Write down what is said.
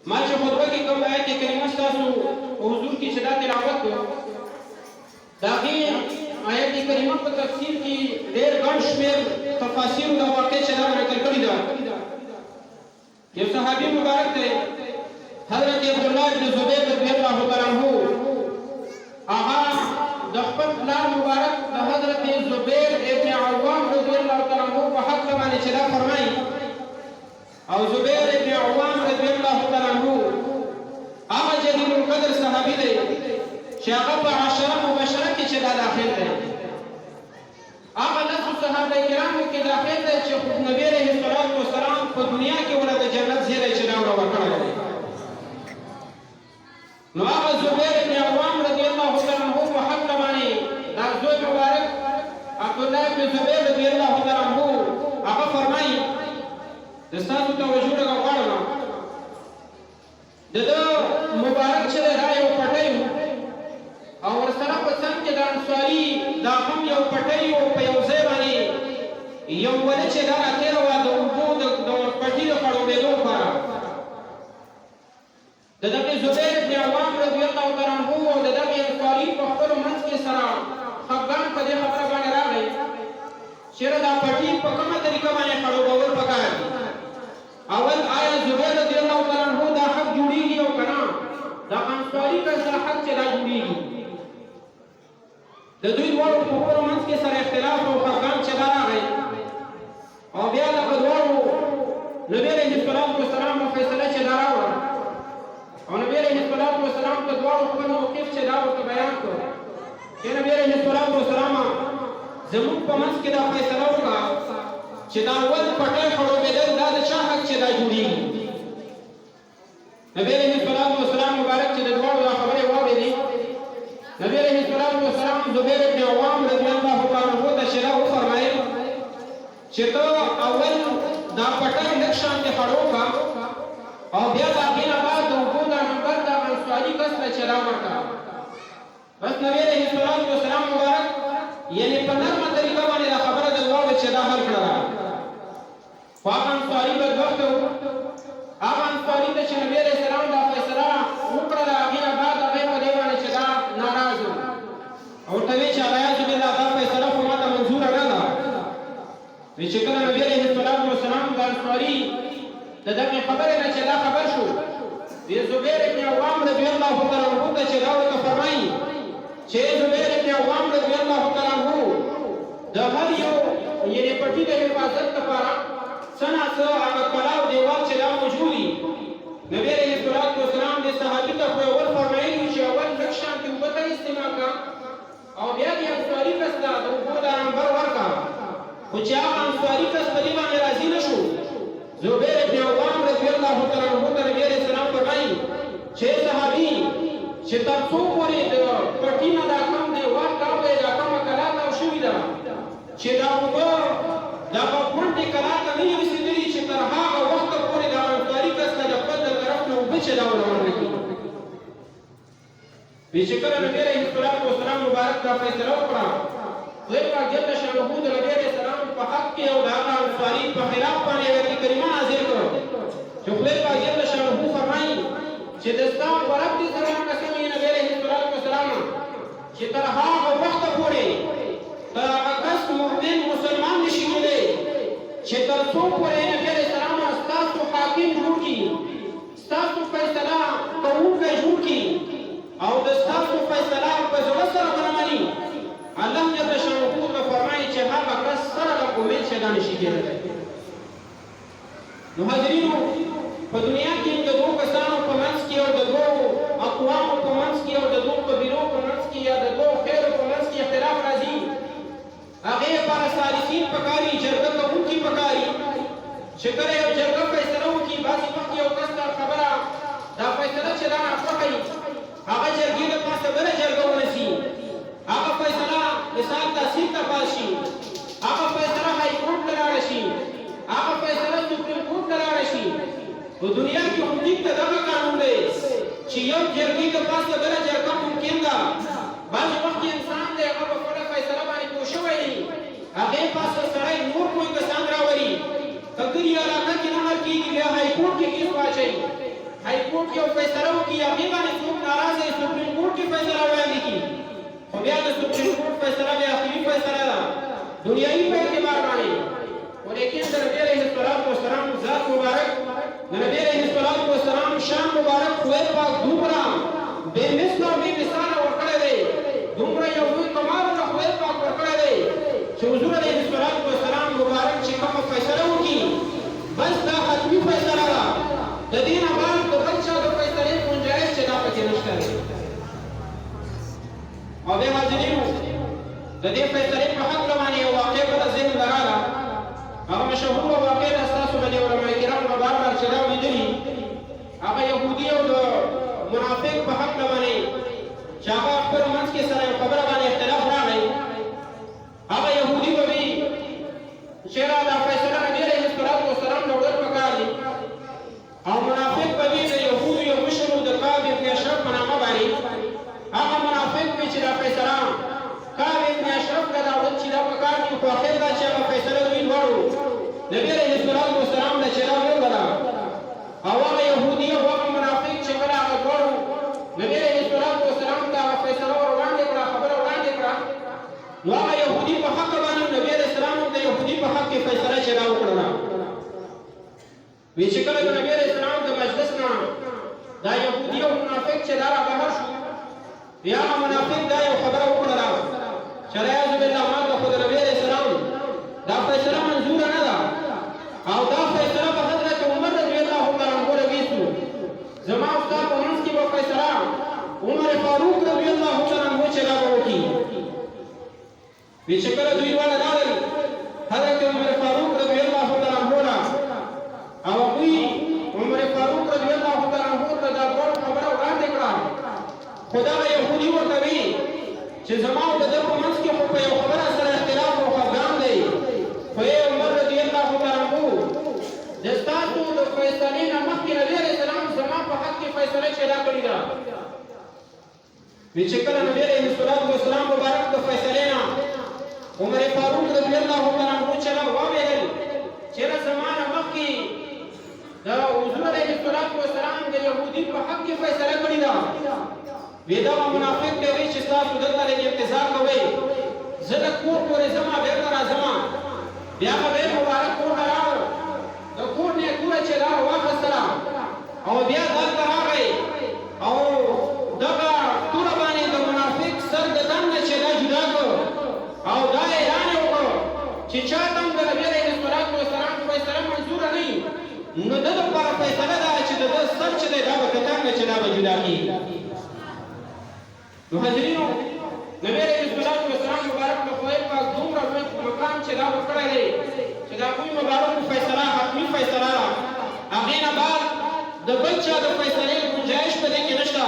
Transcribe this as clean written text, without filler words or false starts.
ما چې خطبه کې کوم آیت کریمه ستاسو حضور کې چې دا تلاوت کړو د هغې آیت کریمه په تفسیر کې ډېر ګڼ شمېر تفاسیر د واقع چې دا نقل کړې ده. یو صحابي مبارک دی حضرت عبدالله بن زبیر رضی الله تعالی عنہ، هغه د خپل پلار مبارک د حضرت زبیر ابن عوام رضی الله تعالی عنہ په حق باندې چې دا فرمایي، او زبیر ابن عوام رضی الله تعالی عنہ هغه جلیل القدر صحابي دی چې هغه په عشره مبشره کې چې دا داخل دی، هغه لسو صحابه کرامو کې داخل دی چې نبی علیه الصلاة والسلام په دنیا کې ورته د جنت زیری چې دا ورکړی دی. نو هغه زبیر ابن عوام رضی الله تعالی عنہ په حق باندې دا زوی مبارک عبدالله ابن زبیر رضی الله تعالی عنہ هغه فرمایي د ستاسو توجه راغواړم د مبارک چې دا یو پټی او ورسره په څنګ کې د انصاري دا هم یو پټی او په یو ځای باندې یو ونه چې دا راتېره وه د اوبو د پټي د خړوبېدو لپاره د دغې زبیر بن عوام رضی الله تعالی عنه او د دغې انصاري په خپلو منځ کې سره خفګان په دې خبره باندې راغی چېرې دا پټي په کومه طریقه باندې خړوبول پکار دي. اول آیا زبیر رضی الله تعالی عنه دا حق جوړېږي او که نه دا انصاري کس دا حق چې دا جوړېږي. د دوی دواړو په خپلو منځ کې سره اختلاف او خفګان چې دا راغی او بیا دغه دواړو نبي علیه الصلاة والسلام فیصله چې دا راوړه او نبی علیه الصلاة والسلام ته دواړو خپل موقف چې دا ورته بیان کړو چې نبی علیه الصلاة والسلام زموږ په منځ کې دا فیصله وکړه چې دا اول پټی خړوبېدل دا د چا حق چې دا جوړېږي. نبی علیه الصلاة والسلام مبارک چې د دواړو دا خبرې واورېدې، نبی علیه الصلاة والسلام زبیر بن عوام رضی الله تعالی عنہ ته چې دا وفرمایل چې ته اول دا پټی لږ شانتې خړوب کړه او بیا د هغې نه بعد د اوبو دا نمبر د انصاري کس ته چې را ورکړه. بس نبی علیه الصلاة والسلام مبارک یعنې په نرمه طریقه باندې دا خبره د دواړو چې دا حل کړله. خو هغه انصاري بدبخته و، هغه انصاري ته چې نبي علیه السلام دا فیصله وکړله د هغې نه بعد هغې په دې باندې چې دا ناراض و او ورته ویې چې علیاذ بالله دا فیصله خو ماته منظوره نه ده. وی چې کله نبي علیه الصلاة والسلام د انصاري د دغې خبرې نه چې دا خبر شو، وی زبیر ابن عوام رضی الله تعالی عنه ته چې دا ورته فرمایي چې زبیر ابن عوام رضی الله تعالی عنه د هر یو یعنې پټي د حفاظت لپاره څه نه څه هغه کلا او دیوال چې دا موجود وي، نبي علیه الصلاة والسلام دې صحابي ته خو اول فرمایلي چې اول لږ شانتې اوبه ته استعمال کړه او بیا دې انصاري کس ته د اوبو دا نمبر ورکړه. خو چې هغه انصاري کس په دې باندې راضي نه شو، زبیر ابن عوام رضی الله تعالی عنه ته نبي علیه السلام فرمایي چې صحابي چې تر څو پورې د پټي نه دا کوم دیوال تاو دی، دا کومه کلا تاو شوې ده چې دا اوبه دا په غونډې کلا ته نه وي رسېدلي چې تر هغه وخته پورې د انصاري کس نه د خپل د طرف نه اوبه چې دا ورونه کړي. وی چې کله نبي علیه الصلاة والسلام مبارک دا فیصله وکړه، خدای پاک جل شانه د نبي علیه السلام په حق کې او د هغه انصاري په خلاف باندې آیت کریمه نازل کړه چې خدای پاک جل شانه فرمایي چې د ستا په رب دې سره قسم یې نبي علیه الصلاة والسلام چې تر هغه وخته پورې د هغه کس مؤمن مسلمان نشي کېدی چې تر څو پورې نبي علیه السلام ستاسو حاکم جوړ کړي، ستاسو فیصله کوونکی جوړ کړي او د ستاسو فیصله په زړه سره ونه مني. الله جل شانه ته فرمایي چې هغه کس سره د امید چې دا نشي کېدلی. نو حاضرینو په دنیا کې د دوو کسانو په منځ کې او د دوو اقوامو په منځ کې او د دوو قبیلو په منځ کې یا د دوو خیرو په منځ کې اختلاف راځي، هغې لپاره صالحین پکاري، جرګه کوونکي پکاري چې کله یو جرګه فیصله وکړي. بعضې وخت یو کس ته خبره دا فیصله چې دا ناخوښه وي، هغه جرګې د پاسه بله جرګه ونیسي، هغه فیصله مثال تحصیل ته پاس شي، هغه فیصله های کورټ ته لاړه شي، هغه فیصله سپریم کورټ ته لاړه شي. په دنیا کې هم دې ته دغه قانون دی چې یو جرګې د پاسه بله جرګه ممکن ده. بعضې وخت انسان دی هغه په خپله فیصله باندې پوه شوی دی، هغې پاسه سړی نور کوئی کسان راولي، که کلي علاقه کې نه حل کېږي بیا های کورټ کې کیس واچوي، های کورټ یو فیصله وکړي هغې باندې څوک ناراضه وي سپریم کورټ کې فیصله وړاندې کړي خو بیا د سپریم کورټ فیصله بیا اخري فیصله ده دنیایي په اعتبار باندې ولیکن د نبي علیه الصلاة والسلام ذات مبارک د نبي علیه الصلاة والسلام شان مبارک خدای پاک دومره بې مثله او بې مثاله ورکړی دی دومره یو لوی کمال له خدای پاک ورکړی دی چې حضور علیه الصلاة والسلام مبارک چې کومه فیصله وکړي بس دا حتمي فیصله ده د دې نه بعد د بل چا د فیصلې گنجایش چې دا پکې نشته دی او بیا حاضرینو د دې فیصلې په هکله باندې یو واقعه بله ذهن ته راغله هغه مشهوره واقعه ده ستاسو باندې علما کرام به بار بار چې دا لیدلي هغه یهودي او د منافق په هکله باندې چې هغه خپل منځ کې سره یو خبره باندې اختلاف راغی هغه یهودي به وي چېرې دا فیصله نبي علیه الصلاة والسلام له وړل پکار دي او منافق به وي د یهودو یو مشر و د کعب ابن اشرف په نامه باندې هغه منافق وي چې دا فیصله کعب ابن اشرف ته دا وړل چې دا پکار دي خو اخر دا چې هغه فیصله دوی دواړو نبي علیه الصلاة والسلام ته چې دا وویله او هغه یهودي او هغه منافق چې کله هغه دواړو نبي علیه الصلاة والسلام ته هغه فیصله ور وړاندې کړه خبره وړاندې کړه نو هغه یهودي په حق باندې نبي علیه السلام د یهودي په حق کې فیصله چې دا وکړله وی چې کله د نبي علیه السلام د مجلس نه دا یهودي او منافق چې دا رابهر شو بیا هغه منافق دا یو خبره وکړله چې والعیاذ بالله ما ته خو د نبي علیه السلام دا فیصله منظوره نه ده او دا فیصله به حضرت عمر رضی الله تعالی عنه رئیسو زما او ستا په منځ کې به فیصله عمر فاروق رضی الله تعالی عنه چې دا به وکړي وی چې کله دوی دواړه راغلل حضرت عمر فاروق رضی الله تعالی عنه او هغوی عمر فاروق رضی الله تعالی عنه ته دا دواړو خبره وړاندې کړه خو دغه یهودي ورته وي چې زما او د ده په منځ کې خو په یو خبره سره اختلاف او خفګان دی خو ای عمر رضی الله تعالی عنه د ستاسو د فیصلې نه مخکې نبي علیه السلام زما په حق کې فیصله چې دا کړې ده وی چې کله نبي علیه الصلاة والسلام مبارک د فیصلې نه عمر فاروق رضی الله تعالی عنه چې دا واورېدل چېرې زما نه مخکې د حضور علیه الصلاة والسلام د یهودي په حق کې فیصله کړې ده وی دغه منافق دی وایي چې تاسو دلته لږ انتظار کوئ زه د کور پورې ځمه بېرته راځمه بیا به ډېر مبارک کور ته راغلم د کور نه یې توره چې دا واخیستله او بیا دلته راغی او دغه توره باندې د منافق سر د تن نه چې دا جدا کړ او دا اعلان یې وکړ چې چا ته هم د نبي علیه الصلاة والسلام فیصله منظوره نه وي نو د ده لپاره فیصله ده چې د ده سر چې دی دا به د تن نه چې دا به جدا کېږي نو حاضرینو نبی علیه الصلاة والسلام مبارک له خدای پاک دومره لوی مقام چې دا ورکړی دی چې د هغوی مبارکو فیصله حتمي فیصله ده هغې نه بعد د بل چا د فیصلې گنجایش په دې کې نشته